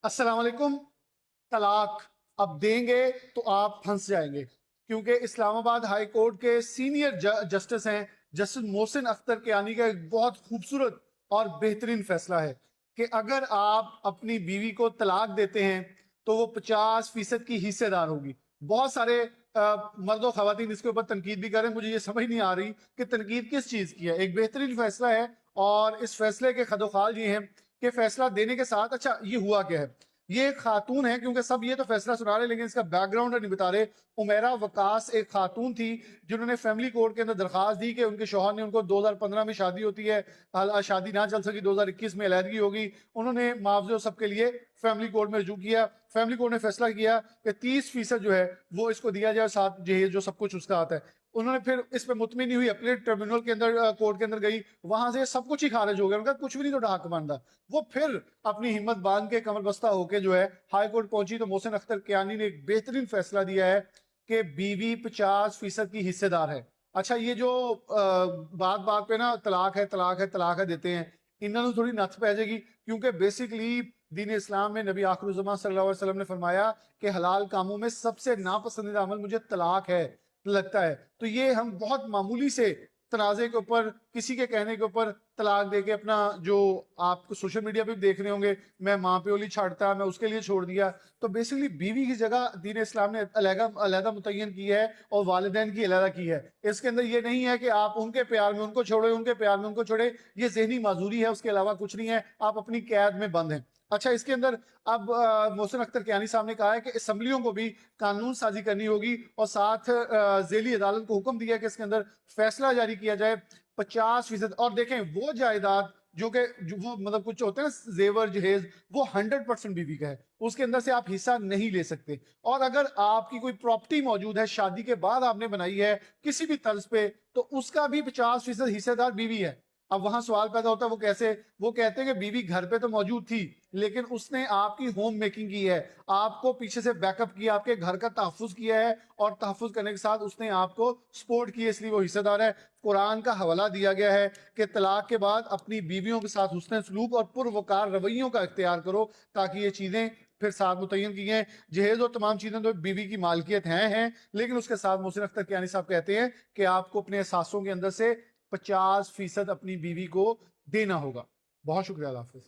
السلام علیکم. طلاق اب دیں گے تو آپ پھنس جائیں گے، کیونکہ اسلام آباد ہائی کورٹ کے سینئر جسٹس ہیں جسٹس محسن اختر کیانی کا ایک بہت خوبصورت اور بہترین فیصلہ ہے کہ اگر آپ اپنی بیوی کو طلاق دیتے ہیں تو وہ 50% کی حصے دار ہوگی. بہت سارے مرد و خواتین اس کے اوپر تنقید بھی کریں، مجھے یہ سمجھ نہیں آ رہی کہ تنقید کس چیز کی ہے. ایک بہترین فیصلہ ہے اور اس فیصلے کے خدوخال یہ ہیں کہ فیصلہ دینے کے ساتھ اچھا یہ ہوا کیا ہے. یہ ایک خاتون ہے، کیونکہ سب یہ تو فیصلہ سنا رہے لیکن اس کا بیک گراؤنڈ نہیں بتا رہے. عمیرہ وقاص ایک خاتون تھی جنہوں نے فیملی کورٹ کے اندر درخواست دی کہ ان کے شوہر نے ان کو 2015 میں شادی ہوتی ہے، شادی نہ چل سکی، 2021 میں علیحدگی ہوگی. انہوں نے معاوضے و سب کے لیے فیملی کورٹ میں رجوع کیا. فیملی کورٹ نے فیصلہ کیا کہ 30% جو ہے وہ اس کو دیا جائے، ساتھ جہیز جو سب کچھ اس کا آتا ہے. انہوں نے پھر اس پہ مطمئن نہیں ہوئی، اپلیٹ ٹربیونل کے اندر کورٹ کے اندر گئی، وہاں سے سب کچھ ہی خارج ہو گیا. ان کا کچھ بھی نہیں تو ڈھاک بنتا. وہ پھر اپنی ہمت باندھ کے کمر بستہ ہو کے جو ہے ہائی کورٹ پہنچی تو محسن اختر کیانی نے ایک بہترین فیصلہ دیا ہے کہ بیوی 50% کی حصے دار ہے. اچھا یہ جو بات بات پہ نا طلاق ہے طلاق ہے طلاق ہے دیتے ہیں، انہوں نے تھوڑی نتھ پہ جائے گی، کیونکہ بیسیکلی دین اسلام میں نبی آخر الزمان صلی اللہ علیہ وسلم نے فرمایا کہ حلال کاموں میں سب سے ناپسندیدہ عمل مجھے طلاق ہے لگتا ہے. تو یہ ہم بہت معمولی سے تنازع کے اوپر، کسی کے کہنے کے اوپر طلاق دے کے اپنا، جو آپ کو سوشل میڈیا پہ بھی دیکھ رہے ہوں گے، میں ماں پہ اولی چھاڑتا، میں اس کے لیے چھوڑ دیا. تو بیسیکلی بیوی کی جگہ دین اسلام نے علیحدہ متعین کی ہے اور والدین کی علیحدہ کی ہے. اس کے اندر یہ نہیں ہے کہ آپ ان کے پیار میں ان کو چھوڑے، ان کے پیار میں ان کو چھوڑے. یہ ذہنی معذوری ہے، اس کے علاوہ کچھ نہیں ہے. آپ اپنی قید میں بند ہیں. اچھا اس کے اندر اب محسن اختر کیانی صاحب نے کہا ہے کہ اسمبلیوں کو بھی قانون سازی کرنی ہوگی اور ساتھ ذیلی عدالت کو حکم دیا کہ اس کے اندر فیصلہ جاری کیا جائے 50%. اور دیکھیں وہ جائیداد جو کہ وہ مطلب کچھ ہوتے ہیں زیور جہیز، وہ 100% بیوی کا ہے، اس کے اندر سے آپ حصہ نہیں لے سکتے. اور اگر آپ کی کوئی پراپرٹی موجود ہے شادی کے بعد آپ نے بنائی ہے کسی بھی طرز پہ، تو اس کا بھی 50% حصہ دار بیوی ہے. اب وہاں سوال پیدا ہوتا ہے وہ کیسے؟ وہ کہتے ہیں کہ بیوی گھر پہ تو موجود تھی لیکن اس نے آپ کی ہوم میکنگ کی ہے، آپ کو پیچھے سے بیک اپ کیا، آپ کے گھر کا تحفظ کیا ہے، اور تحفظ کرنے کے ساتھ اس نے آپ کو سپورٹ کی، اس لیے وہ حصہ دار ہے. قرآن کا حوالہ دیا گیا ہے کہ طلاق کے بعد اپنی بیویوں کے ساتھ حسن سلوک اور پروقار رویوں کا اختیار کرو، تاکہ یہ چیزیں پھر ساتھ متعین کی ہیں. جہیز اور تمام چیزیں تو بیوی کی مالکیت ہیں لیکن اس کے ساتھ محسن اختر کیانی صاحب کہتے ہیں کہ آپ کو اپنے احساسوں کے اندر سے 50% اپنی بیوی کو دینا ہوگا. بہت شکریہ، اللہ حافظ.